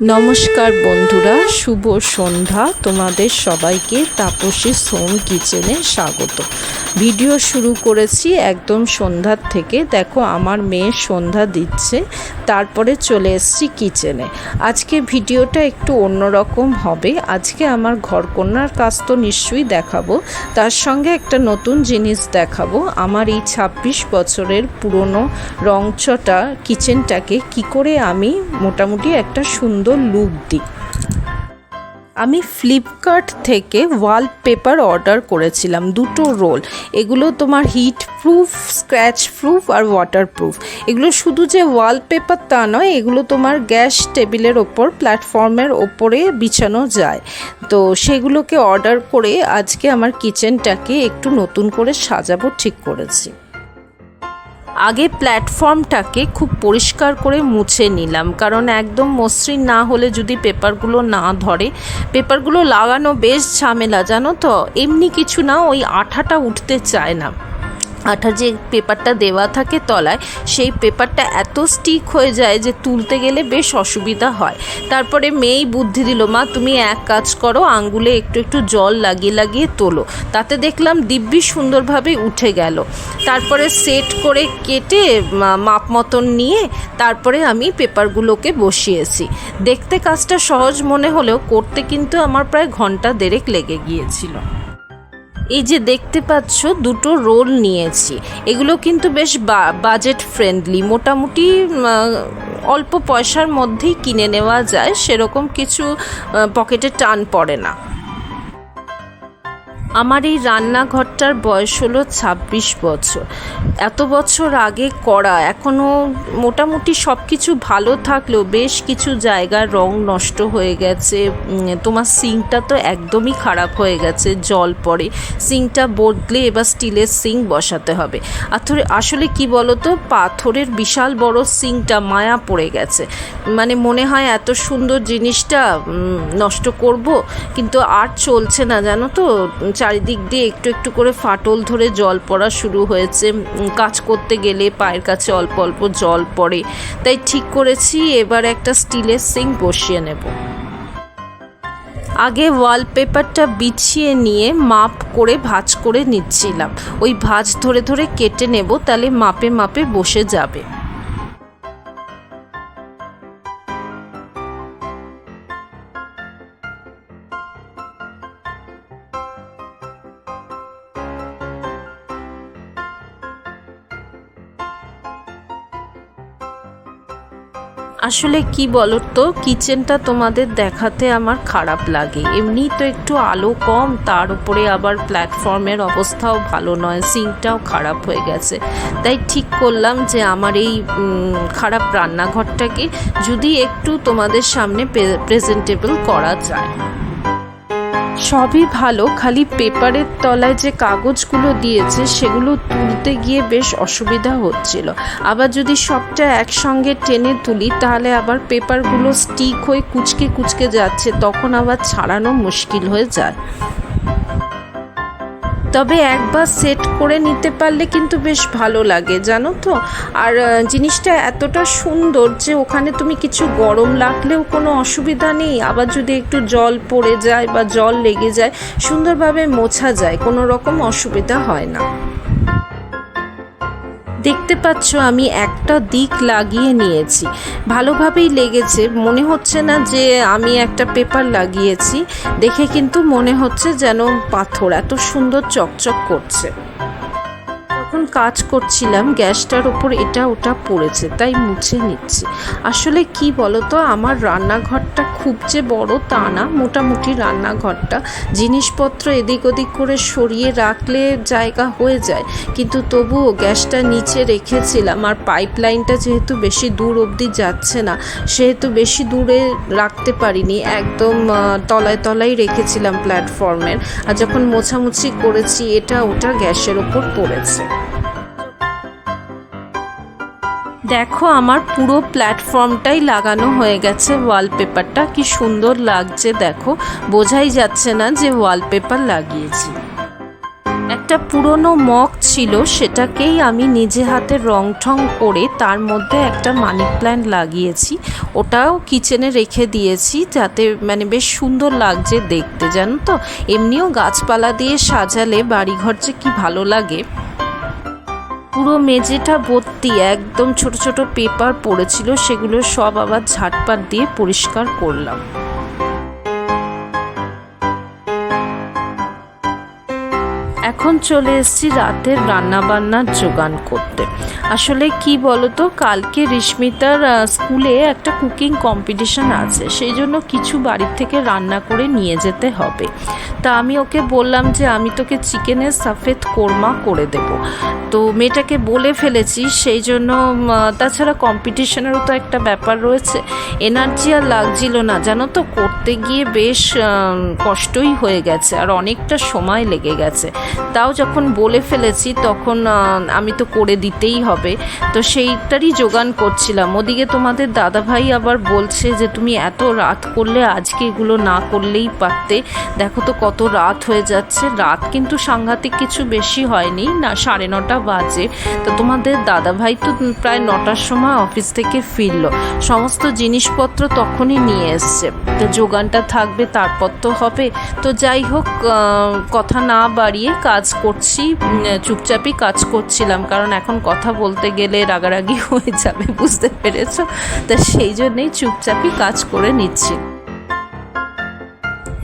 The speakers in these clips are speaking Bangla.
নমস্কার বন্ধুরা, শুভ সন্ধ্যা। তোমাদের সবাইকে তাপসী সোম কিচেনে স্বাগত। ভিডিও শুরু করেছি একদম সন্ধ্যার থেকে। দেখো আমার মেয়ে সন্ধ্যা দিচ্ছে, তারপরে চলে এসেছি কিচেনে। আজকে ভিডিওটা একটু অন্যরকম হবে। আজকে আমার ঘরকন্যার কাজ তো নিশ্চয়ই দেখাবো, তার সঙ্গে একটা নতুন জিনিস দেখাবো। আমার এই 26 বছরের পুরনো রংচটা কিচেনটাকে কি করে আমি মোটামুটি একটা সুন্দর লুক দিই। আমি ফ্লিপকার্ট থেকে ওয়ালপেপার অর্ডার করেছিলাম, দুটো রোল। এগুলো তোমার হিট প্রুফ, স্ক্র্যাচ প্রুফ আর ওয়াটার প্রুফ। এগুলো শুধু যে ওয়ালপেপার তা নয়, এগুলো তোমার গ্যাস টেবিলের ওপর, প্ল্যাটফর্মের ওপরে বিছানো যায়। তো সেগুলোকে অর্ডার করে আজকে আমার কিচেনটাকে একটু নতুন করে সাজাবো ঠিক করেছি। আগে প্ল্যাটফর্মটাকে খুব পরিষ্কার করে মুছে নিলাম, কারণ একদম মসৃণ না হলে যদি পেপারগুলো না ধরে, পেপারগুলো লাগানো বেশ ঝামেলা জানো তো। এমনি কিছু না, ওই আঠাটা উঠতে চায় না। আঠা যে পেপারটা দেওয়া থাকে তলায়, সেই পেপারটা এত স্টিক হয়ে যায় যে তুলতে গেলে বেশ অসুবিধা হয়। তারপরে মেয়েই বুদ্ধি দিল, মা তুমি এক কাজ করো, আঙ্গুলে একটু একটু জল লাগিয়ে লাগিয়ে তোলো। তাতে দেখলাম দিব্যি সুন্দরভাবে উঠে গেল। তারপরে সেট করে কেটে মাপ মতন নিয়ে তারপরে আমি পেপারগুলোকে বসিয়েছি। দেখতে কাজটা সহজ মনে হলেও করতে কিন্তু আমার প্রায় ঘন্টা দেড়েক লেগে গিয়েছিল। এই যে দেখতে পাচ্ছ দুটো রোল নিয়েছি, এগুলো কিন্তু বেশ বাজেট ফ্রেন্ডলি, মোটামুটি অল্প পয়সার মধ্যেই কিনে নেওয়া যায়, সেরকম কিছু পকেটে টান পড়ে না। আমার এই রান্নাঘরটার বয়স হলো 26 বছর। এত বছর আগে করা, এখনও মোটামুটি সব কিছু ভালো থাকলেও বেশ কিছু জায়গার রং নষ্ট হয়ে গেছে। তোমার সিঙ্কটা তো একদমই খারাপ হয়ে গেছে, জল পড়ে। সিঙ্কটা বদলে এবার স্টিলের সিঙ্ক বসাতে হবে। আসলে কি বলো তো, পাথরের বিশাল বড় সিঙ্কটা মায়া পড়ে গেছে। মানে মনে হয় এত সুন্দর জিনিসটা নষ্ট করব, কিন্তু আর চলছে না জানো তো। চারিদিক দিয়ে একটু একটু করে ফাটল ধরে জল পড়া শুরু হয়েছে। কাজ করতে গেলে পায়ের কাছে অল্প অল্প জল পড়ে। তাই ঠিক করেছি এবার একটা স্টিলের সিঙ্ক বসিয়ে নেব। আগে ওয়ালপেপারটা বিছিয়ে নিয়ে মাপ করে ভাঁজ করে নিচ্ছিলাম। ওই ভাঁজ ধরে ধরে কেটে নেব, তাহলে মাপে মাপে বসে যাবে। আসলে কি বলো তো, কিচেনটা তোমাদের দেখাতে আমার খারাপ লাগে। এমনি তো একটু আলো কম, তার উপরে আবার প্ল্যাটফর্মের অবস্থাও ভালো নয়, সিঙ্কটাও খারাপ হয়ে গেছে। তাই ঠিক করলাম যে আমার এই খারাপ রান্নাঘরটাকে যদি একটু তোমাদের সামনে প্রেজেন্টেবল করা যায়। সবই ভালো, খালি পেপারের তলায় যে কাগজগুলো দিয়েছে সেগুলো তুলতে গিয়ে বেশ অসুবিধা হচ্ছিল। আবার যদি সবটা একসঙ্গে টেনে তুলি তাহলে আবার পেপারগুলো স্টিক হয়ে কুচকে কুচকে যাচ্ছে, তখন আবার ছাড়ানো মুশকিল হয়ে যায়। তবে একবার সেট করে নিতে পারলে কিন্তু বেশ ভালো লাগে জানো তো। আর জিনিসটা এতটা সুন্দর যে ওখানে তুমি কিছু গরম লাগলেও কোনো অসুবিধা নেই। আবার যদি একটু জল পড়ে যায় বা জল লেগে যায়, সুন্দরভাবে মোছা যায়, কোনো রকম অসুবিধা হয় না। দেখতে পাচ্ছ আমি একটা দিক লাগিয়ে নিয়েছি, ভালোভাবেই লেগেছে। মনে হচ্ছে না যে আমি একটা পেপার লাগিয়েছি, দেখে কিন্তু মনে হচ্ছে যেন পাথর, এত সুন্দর চকচক করছে। যখন কাজ করছিলাম গ্যাসটার ওপর এটা ওটা পড়েছে, তাই মুছে নিচ্ছি। আসলে কি বলতো, আমার রান্নাঘরটা খুব যে বড় তা না, মোটামুটি রান্নাঘরটা। জিনিসপত্র এদিক ওদিক করে সরিয়ে রাখলে জায়গা হয়ে যায়, কিন্তু তবুও গ্যাসটা নিচে রেখেছিলাম। আর পাইপলাইনটা যেহেতু বেশি দূর অবধি যাচ্ছে না, সেহেতু বেশি দূরে রাখতে পারিনি, একদম তলায় তলায় রেখেছিলাম প্ল্যাটফর্মের। আর যখন মোছামুছি করেছি এটা ওটা গ্যাসের ওপর পড়েছে। দেখো আমার পুরো প্ল্যাটফর্মটাই লাগানো হয়ে গেছে ওয়ালপেপারটা। কি সুন্দর লাগছে দেখো, বোঝাই যাচ্ছে না যে ওয়ালপেপার লাগিয়েছি। একটা পুরনো মগ ছিল, সেটাকেই আমি নিজে হাতে রং ঠং করে তার মধ্যে একটা মানি প্ল্যান্ট লাগিয়েছি। ওটাও কিচেনে রেখে দিয়েছি, যাতে মানে বেশ সুন্দর লাগছে দেখতে, জানো তো। এমনিও গাছপালা দিয়ে সাজালে বাড়িঘর যে কি ভালো লাগে। পুরো মেঝেটা ভর্তি একদম ছোট ছোট পেপার পড়েছিল, সেগুলো সব আবার ঝাঁটপাট দিয়ে পরিষ্কার করলাম। এখন চলে এসেছি রাতের রান্নাবান্নার জোগান করতে। আসলে কি বলতো, কালকে রিস্মিতার স্কুলে একটা কুকিং কম্পিটিশন আছে, সেই জন্য কিছু বাড়ির থেকে রান্না করে নিয়ে যেতে হবে। তা আমি ওকে বললাম যে আমি তোকে চিকেনের সফেদ কোরমা করে দেব। তো মেয়েটাকে বলে ফেলেছি, সেই জন্য তাছাড়া কম্পিটিশনেরও তো একটা ব্যাপার রয়েছে, এনার্জি আর লাগছিল না জানো তো, করতে গিয়ে বেশ কষ্টই হয়ে গেছে আর অনেকটা সময় লেগে গেছে। তাও যখন বলে ফেলেছি তখন আমি তো করে দিতেই হবে, তো সেইটারই জোগান করছিলাম। ওদিকে তোমাদের দাদাভাই আবার বলছে যে তুমি এত রাত করলে, আজকে এগুলো না করলেই পারতে, দেখো তো কত রাত হয়ে যাচ্ছে। রাত কিন্তু সাংঘাতিক কিছু বেশি হয়নি, না 9:30 বাজে। তো তোমাদের দাদাভাই তো প্রায় 9টার সময় অফিস থেকে ফিরলো, সমস্ত জিনিসপত্র তখনই নিয়ে এসছে। তো যোগানটা থাকবে, তারপর তো হবে। তো যাই হোক, কথা না বাড়িয়ে কাজ করছি, চুপচাপই কাজ করছিলাম, কারণ এখন কথা বলতে গেলে রাগারাগি হয়ে যাবে, বুঝতে পেরেছো। তা সেই জন্যেই চুপচাপই কাজ করে নিচ্ছি।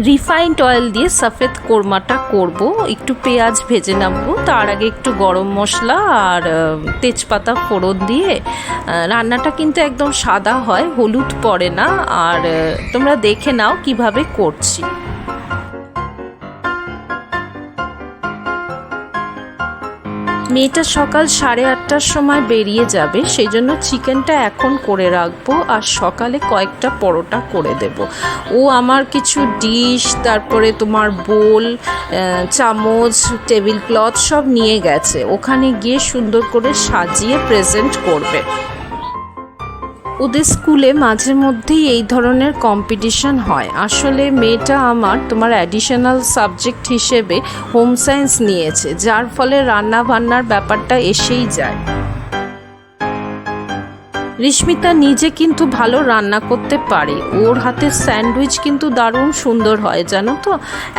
রিফাইন্ড অয়েল দিয়ে সফেদ কোরমাটা করব, একটু পেঁয়াজ ভেজে নেবো, তার আগে একটু গরম মশলা আর তেজপাতা ফোড়ন দিয়ে। রান্নাটা কিন্তু একদম সাদা হয়, হলুদ পড়ে না। আর তোমরা দেখে নাও কিভাবে করছি। মেয়েটা সকাল 8:30টার সময় বেরিয়ে যাবে, সেই জন্য চিকেনটা এখন করে রাখবো আর সকালে কয়েকটা পরোটা করে দেব। ও আমার কিছু ডিশ, তারপরে তোমার বোল, চামচ, টেবিল ক্লথ সব নিয়ে গেছে, ওখানে গিয়ে সুন্দর করে সাজিয়ে প্রেজেন্ট করবে। ওদের স্কুলে মাঝে মধ্যেই এই ধরনের কম্পিটিশন হয়। আসলে মেয়েটা আমার তোমার অ্যাডিশনাল সাবজেক্ট হিসেবে হোম সায়েন্স নিয়েছে, যার ফলে রান্না বান্নার ব্যাপারটা এসেই যায়। রিস্মিতা নিজে কিন্তু ভালো রান্না করতে পারে, ওর হাতের স্যান্ডউইচ কিন্তু দারুণ সুন্দর হয় জানো তো।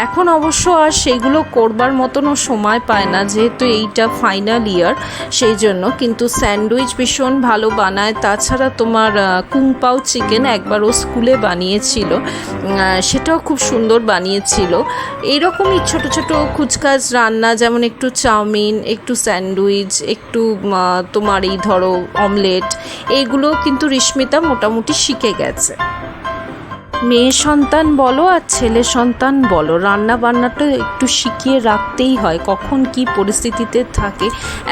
এখন অবশ্য আর সেগুলো করবার মতনও সময় পায় না, যেহেতু এইটা ফাইনাল ইয়ার, সেই জন্য। কিন্তু স্যান্ডউইচ ভীষণ ভালো বানায়। তাছাড়া তোমার কুংপাও চিকেন একবার ও স্কুলে বানিয়েছিল, সেটাও খুব সুন্দর বানিয়েছিল। এইরকমই ছোট ছোট কুচকাচ রান্না, যেমন একটু চাউমিন, একটু স্যান্ডউইচ, একটু তোমার এই ধরো অমলেট, এইগুলো কিন্তু রিস্মিতা মোটামুটি শিখে গেছে। মেয়ে সন্তান বলো আর ছেলে সন্তান বলো, রান্না বান্নাটা একটু শিখিয়ে রাখতেই হয়, কখন কি পরিস্থিতিতে থাকে।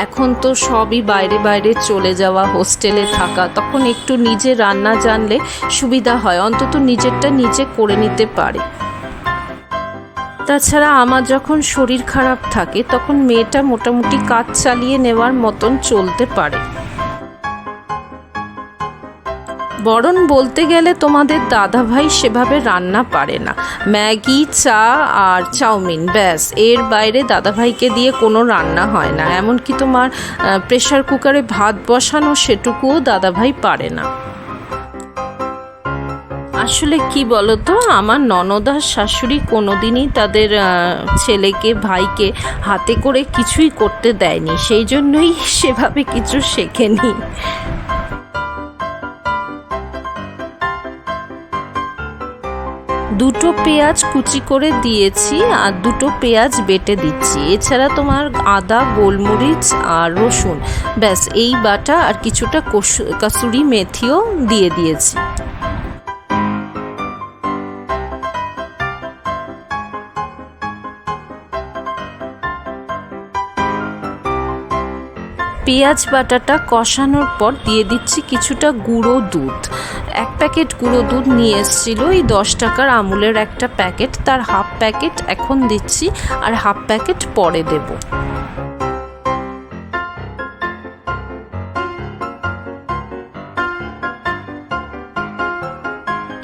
এখন তো সবই বাইরে বাইরে চলে যাওয়া, হোস্টেলে থাকা, তখন একটু নিজে রান্না জানলে সুবিধা হয়, অন্তত নিজেরটা নিজে করে নিতে পারে। তাছাড়া আমার যখন শরীর খারাপ থাকে তখন মেয়েটা মোটামুটি কাজ চালিয়ে নেওয়ার মতন চলতে পারে। বরং বলতে গেলে তোমাদের দাদাভাই সেভাবে রান্না পারে না, ম্যাগি, চা আর চাউমিন, ব্যাস, এর বাইরে দাদাভাইকে দিয়ে কোনো রান্না হয় না। এমনকি তোমার প্রেশার কুকারে ভাত বসানো, সেটুকুও দাদাভাই পারে না। আসলে কি বলতো, আমার ননদার শাশুড়ি কোনোদিনই তাদের ছেলেকে, ভাইকে হাতে করে কিছুই করতে দেয়নি, সেই জন্যই সেভাবে কিছু শেখেনি। দুটো পেঁয়াজ কুচি করে দিয়েছি আর দুটো পেঁয়াজ বেটে দিচ্ছি। এছাড়া তোমার আদা, গোলমরিচ আর রসুন, ব্যাস এই বাটা, আর কিছুটা কসুরি মেথিও দিয়ে দিয়েছি। পেঁয়াজ বাটাটা কষানোর পর দিয়ে দিচ্ছি কিছুটা গুঁড়ো দুধ। 1 প্যাকেট গুঁড়ো দুধ নিয়ে এসেছিল, এই 10 টাকার আমুলের একটা প্যাকেট, তার হাফ প্যাকেট এখন দিচ্ছি আর হাফ প্যাকেট পরে দেব।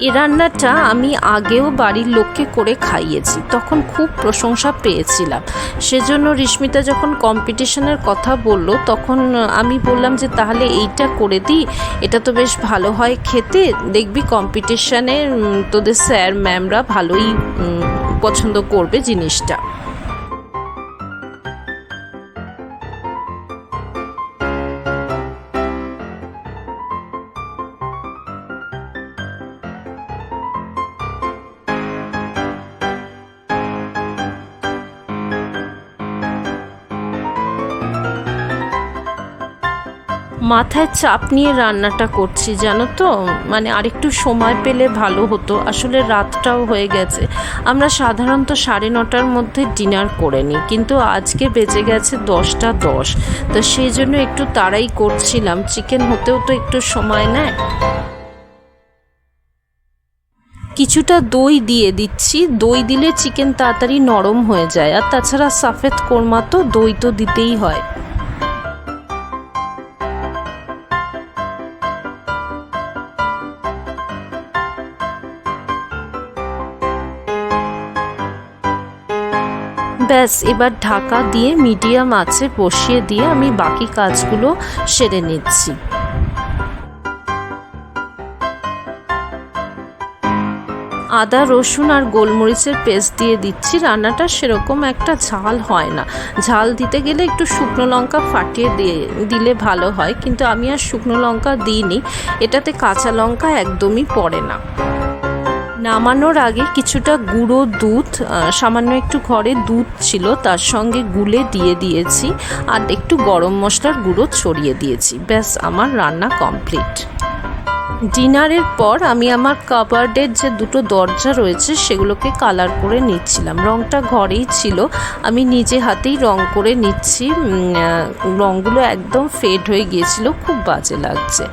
এ রান্নাটা আমি আগেও বাড়ির লোককে করে খাইয়েছি, তখন খুব প্রশংসা পেয়েছিলাম। সেজন্য রিস্মিতা যখন কম্পিটিশনের কথা বলল, তখন আমি বললাম যে তাহলে এইটা করে দিই, এটা তো বেশ ভালো হয় খেতে, দেখবি কম্পিটিশানে তোদের স্যার ম্যামরা ভালোই পছন্দ করবে জিনিসটা। মাথায় চাপ নিয়ে রান্নাটা করছি জানো তো, মানে আরেকটু সময় পেলে ভালো হতো। আসলে রাতটাও হয়ে গেছে, আমরা সাধারণত 9:30টার মধ্যে ডিনার করে নিই, কিন্তু আজকে বেজে গেছে 10টা 10। তো সেই জন্য একটু তাড়াই করছিলাম, চিকেন হতেও তো একটু সময় নেয়। কিছুটা দই দিয়ে দিচ্ছি, দই দিলে চিকেন তাড়াতাড়ি নরম হয়ে যায়, আর তাছাড়া সাফেদ কোরমা তো দই তো দিতেই হয়। ব্যাস, এবার ঢাকা দিয়ে মিডিয়াম আঁচে বসিয়ে দিয়ে আমি বাকি কাজগুলো সেরে নিচ্ছি। আদা রসুন আর গোলমরিচের পেস্ট দিয়ে দিচ্ছি। রান্নাটা সেরকম একটা ঝাল হয় না, ঝাল দিতে গেলে একটু শুকনো লঙ্কা ফাটিয়ে দিলে ভালো হয়, কিন্তু আমি আর শুকনো লঙ্কা দিইনি, এটাতে কাঁচা লঙ্কা একদমই পড়ে না। নামানোর আগে কিছুটা গুঁড়ো দুধ, সামান্য একটু ঘরে দুধ ছিল তার সঙ্গে গুলে দিয়ে দিয়েছি, আর একটু গরম মশলার গুঁড়ো ছড়িয়ে দিয়েছি। ব্যাস, আমার রান্না কমপ্লিট। ডিনারের পর আমি আমার কাবার্ডের যে দুটো দরজা রয়েছে সেগুলোকে কালার করে নিচ্ছিলাম। রঙটা ঘরেই ছিল, আমি নিজে হাতেই রং করে নিচ্ছি। রঙগুলো একদম ফেড হয়ে গিয়েছিল, খুব বাজে লাগছে।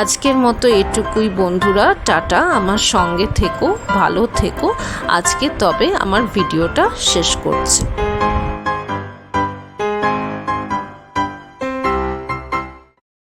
আজকের মতো এটুকুই বন্ধুরা, টাটা, আমার সঙ্গে থেকো, ভালো থেকো। আজকে তবে আমার ভিডিওটা শেষ করছি।